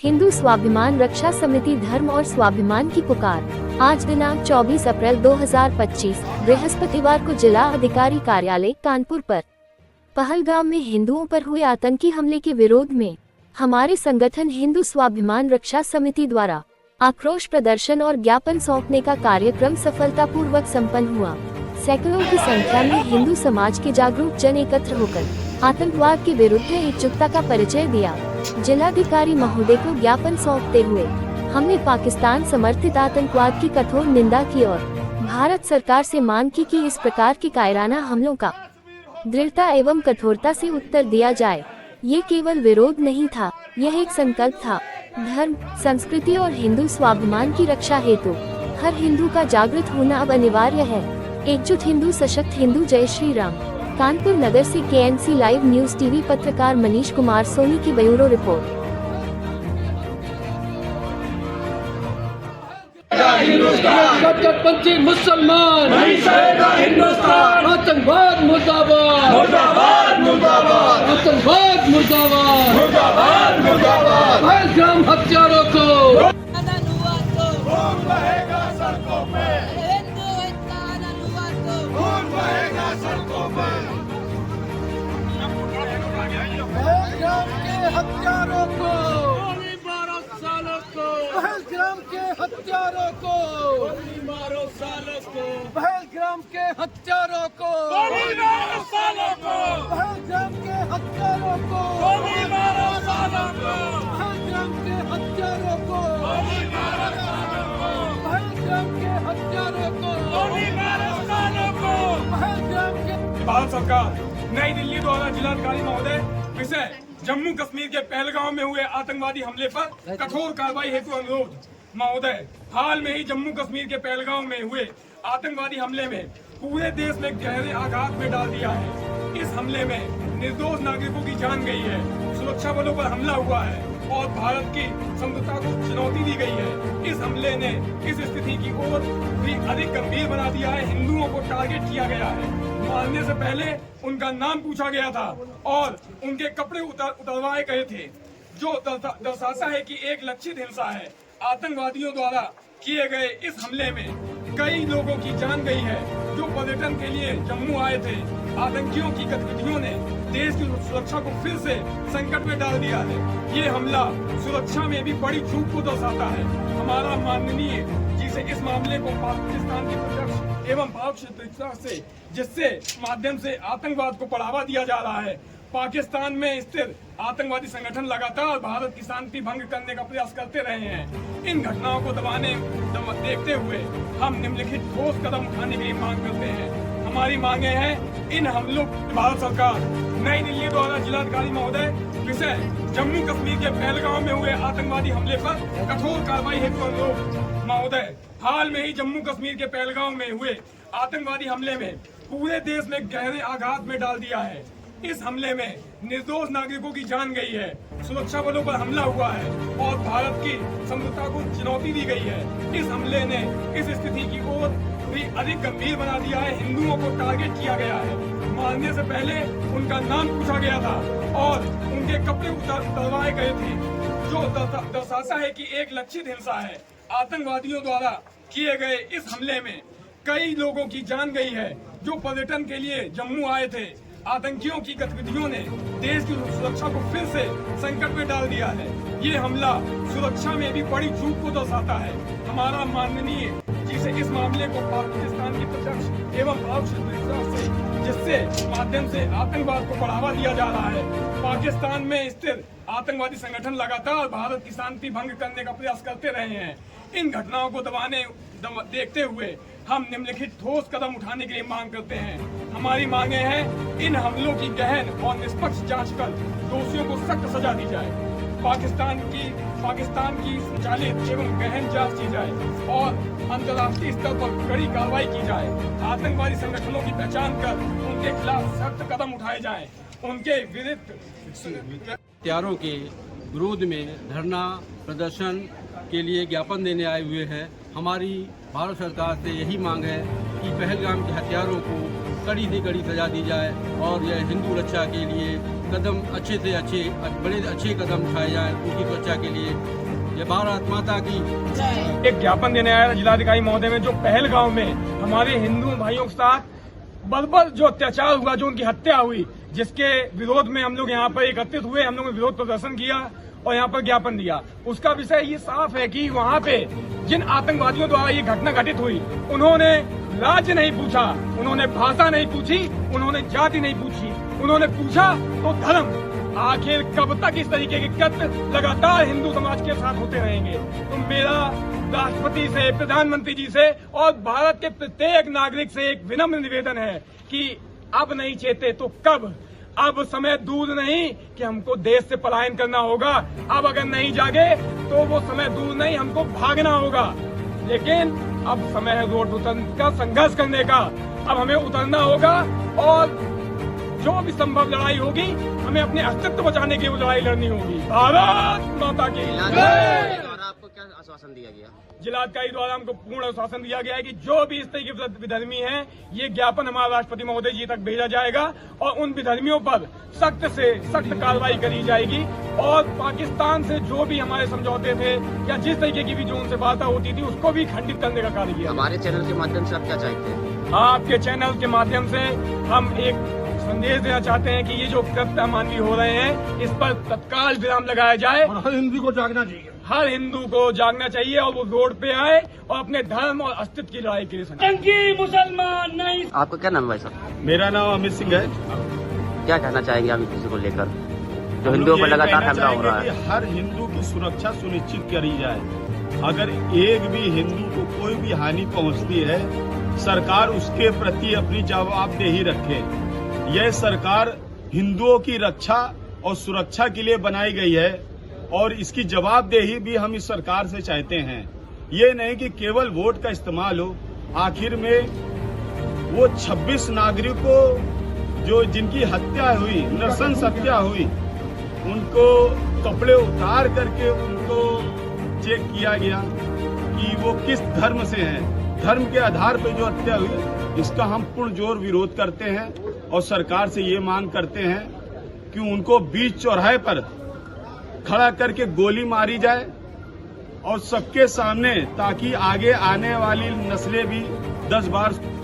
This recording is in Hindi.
हिंदू स्वाभिमान रक्षा समिति धर्म और स्वाभिमान की पुकार। आज दिनांक 24 अप्रैल 2025 बृहस्पतिवार को जिला अधिकारी कार्यालय कानपुर पर पहलगाम में हिंदुओं पर हुए आतंकी हमले के विरोध में हमारे संगठन हिंदू स्वाभिमान रक्षा समिति द्वारा आक्रोश प्रदर्शन और ज्ञापन सौंपने का कार्यक्रम सफलतापूर्वक संपन्न हुआ। सैकड़ों की संख्या में हिंदू समाज के जागरूक जन एकत्र होकर आतंकवाद के विरुद्ध एकजुटता का परिचय दिया। जिलाधिकारी महोदय को ज्ञापन सौंपते हुए हमने पाकिस्तान समर्थित आतंकवाद की कठोर निंदा की और भारत सरकार से मांग की कि इस प्रकार के कायराना हमलों का दृढ़ता एवं कठोरता से उत्तर दिया जाए। ये केवल विरोध नहीं था, यह एक संकल्प था। धर्म, संस्कृति और हिंदू स्वाभिमान की रक्षा हेतु हर हिंदू का जागृत होना अब अनिवार्य है। एकजुट हिंदू, सशक्त हिंदू। जय श्री राम। कानपुर नगर से KNC लाइव न्यूज टीवी पत्रकार मनीष कुमार सोनी की ब्यूरो रिपोर्ट। कट्टरपंथी मुसलमान नहीं सहेगा हिंदुस्तान। आतंकवाद मुर्दाबाद, मुर्दाबाद मुर्दाबाद, आतंकवाद मुर्दाबाद, मुर्दाबाद मुर्दाबाद। पहलगाम हत्यारों को खून बहेगा सड़कों पे, खून बहेगा सड़कों पे। पहलगाम के हत्यारों को, 12 सालों को, पहलगाम के हत्यारों को, 12 सालों को, पहलगाम के हत्यारों को, 12 सालों को, पहलगाम के हत्यारों को, 12 सालों को, पहलगाम के हत्यारों को, 12 सालों को, पहलगाम के हत्यारों को, 12 सालों को। पहलगाम के भारत सरकार नई दिल्ली द्वारा जिलाधिकारी महोदय विषय जम्मू कश्मीर के पहलगांव में हुए आतंकवादी हमले पर कठोर कार्रवाई हेतु अनुरोध। महोदय, हाल में ही जम्मू कश्मीर के पहलगांव में हुए आतंकवादी हमले में पूरे देश में गहरे आघात में डाल दिया है। इस हमले में निर्दोष नागरिकों की जान गई है, सुरक्षा बलों पर हमला हुआ है और भारत की समृद्धता को चुनौती दी गई है। इस हमले ने इस स्थिति की ओर भी अधिक गंभीर बना दिया है। हिंदुओं को टारगेट किया गया है, मारने से पहले उनका नाम पूछा गया था और उनके कपड़े उतरवाए गए थे, जो दर्शाता है कि एक लक्षित हिंसा है। आतंकवादियों द्वारा किए गए इस हमले में कई लोगों की जान गई है जो पर्यटन के लिए जम्मू आए थे। आतंकियों की गतिविधियों ने देश की सुरक्षा को फिर से संकट में डाल दिया है। ये हमला सुरक्षा में भी बड़ी चूक को दर्शाता है। हमारा माननीय जी से इस मामले को पाकिस्तान की प्रत्यक्ष एवं परोक्ष से जिससे माध्यम से आतंकवाद को बढ़ावा दिया जा रहा है। पाकिस्तान में स्थित आतंकवादी संगठन लगातार भारत की शांति भंग करने का प्रयास करते रहे हैं। इन घटनाओं को देखते हुए हम निम्नलिखित ठोस कदम उठाने की मांग करते हैं। हमारी मांगे हैं इन हमलों। भारत सरकार नई दिल्ली द्वारा जिलाधिकारी महोदय विषय जम्मू कश्मीर के पहलगांव में हुए आतंकवादी हमले पर कठोर कार्रवाई हेतु अनुरोध। महोदय, हाल में ही जम्मू कश्मीर के पहलगांव में हुए आतंकवादी हमले में पूरे देश में गहरे आघात में डाल दिया है। इस हमले में निर्दोष नागरिकों की जान गई है, सुरक्षा बलों पर हमला हुआ है और भारत की समृद्धता को चुनौती दी गई है। इस हमले ने इस स्थिति की ओर भी अधिक गंभीर बना दिया है। हिंदुओं को टारगेट किया गया है, मारने से पहले उनका नाम पूछा गया था और उनके कपड़े उतरवाए गए थे, जो दर्शाता है कि एक लक्षित हिंसा है। आतंकवादियों द्वारा किए गए इस हमले में कई लोगों की जान गई है जो पर्यटन के लिए जम्मू आए थे। आतंकियों की गतिविधियों ने देश की सुरक्षा को फिर से संकट में डाल दिया है। ये हमला सुरक्षा में भी बड़ी चूक को दर्शाता है। हमारा माननीय जी से इस मामले को पाकिस्तान की प्रत्यक्ष एवं परोक्ष से जिससे माध्यम से आतंकवाद को बढ़ावा दिया जा रहा है। पाकिस्तान में स्थित आतंकवादी संगठन लगातार भारत की शांति भंग करने का प्रयास करते रहे हैं। इन घटनाओं को देखते हुए हम निम्नलिखित ठोस कदम उठाने के लिए मांग करते हैं। हमारी मांगे हैं इन हमलों की गहन और निष्पक्ष जांच कर दोषियों को सख्त सजा दी जाए। पाकिस्तान की संचालित एवं गहन जांच की जाए और अंतर्राष्ट्रीय स्तर पर कड़ी कार्रवाई की जाए। आतंकवादी संगठनों की पहचान कर उनके खिलाफ सख्त कदम उठाए जाएं। उनके विरुद्ध हत्यारों के विरोध में धरना प्रदर्शन के लिए ज्ञापन देने आए हुए हैं। हमारी भारत सरकार से यही मांग है कि पहलगाम के हत्यारों को कड़ी से कड़ी सजा दी जाए और यह हिंदू रक्षा के लिए कदम अच्छे से अच्छे बड़े अच्छे कदम उठाए जाए उनकी सुरक्षा के लिए। ये भारत माता की। एक ज्ञापन देने आया था जिलाधिकारी महोदय में, जो पहलगांव में हमारे हिंदू भाइयों के साथ बर्बर जो अत्याचार हुआ, जो उनकी हत्या हुई, जिसके विरोध में हम लोग यहाँ पर एकत्रित हुए, हम लोगों ने विरोध प्रदर्शन किया और यहाँ पर ज्ञापन दिया। उसका विषय ये साफ है कि वहाँ पे जिन आतंकवादियों द्वारा ये घटना घटित हुई, उन्होंने राज्य नहीं पूछा, उन्होंने भाषा नहीं पूछी, उन्होंने जाति नहीं पूछी, उन्होंने पूछा तो धर्म। आखिर कब तक इस तरीके के कृत्य लगातार हिंदू समाज के साथ होते रहेंगे? तो मेरा राष्ट्रपति से, प्रधानमंत्री जी से और भारत के प्रत्येक नागरिक से एक विनम्र निवेदन है कि अब नहीं चेते तो कब? अब समय दूर नहीं कि हमको देश से पलायन करना होगा। अब अगर नहीं जागे तो वो समय दूर नहीं, हमको भागना होगा। लेकिन अब समय है रोड का संघर्ष करने का। अब हमें उतरना होगा और जो भी संभव लड़ाई होगी, हमें अपने अस्तित्व बचाने की वो लड़ाई लड़नी होगी। भारत माता की जय। आपको क्या आश्वासन दिया गया? जिलाधिकारी द्वारा हमको पूर्ण आश्वासन दिया गया है कि जो भी इस तरीके के विधर्मी हैं, ये ज्ञापन हमारा राष्ट्रपति महोदय जी तक भेजा जाएगा और उन विधर्मियों पर सख्त से सख्त कार्रवाई करी जाएगी। और पाकिस्तान से जो भी हमारे समझौते थे या जिस तरीके की भी जो उनसे वार्ता होती थी, उसको भी खंडित करने का कार्य किया। हमारे चैनल के माध्यम से आप क्या चाहते हैं? आपके चैनल के माध्यम से हम एक संदेश देना चाहते हैं कि ये जो कृत्य अमानवीय हो रहे हैं, इस पर तत्काल विराम लगाया जाए। हर हिंदू को जागना चाहिए। हर हिंदू को जागना चाहिए और वो रोड पे आए और अपने धर्म और अस्तित्व की लड़ाई के लिए संघर्ष। टंकी मुसलमान नहीं। आपका क्या नाम है भाई साहब? मेरा नाम अमित सिंह है। क्या कहना चाहेंगे आप इस को लेकर जो हिंदुओं पर लगातार हमला हो रहा है? हर हिंदू की सुरक्षा सुनिश्चित करी जाए। अगर एक भी हिंदू को कोई भी हानि पहुंचती है, सरकार उसके प्रति अपनी जवाबदेही रखे। यह सरकार हिंदुओं की रक्षा और सुरक्षा के लिए बनाई गई है और इसकी जवाबदेही भी हम इस सरकार से चाहते हैं। ये नहीं कि केवल वोट का इस्तेमाल हो। आखिर में वो 26 नागरिकों जो जिनकी हत्या हुई, नृशंस हत्या हुई, उनको कपड़े उतार करके उनको चेक किया गया कि वो किस धर्म से हैं। धर्म के आधार पर जो हत्या हुई, इसका हम पुरजोर विरोध करते हैं और सरकार से ये मांग करते हैं कि उनको बीच चौराहे पर खड़ा करके गोली मारी जाए और सबके सामने, ताकि आगे आने वाली नस्लें भी 10 बार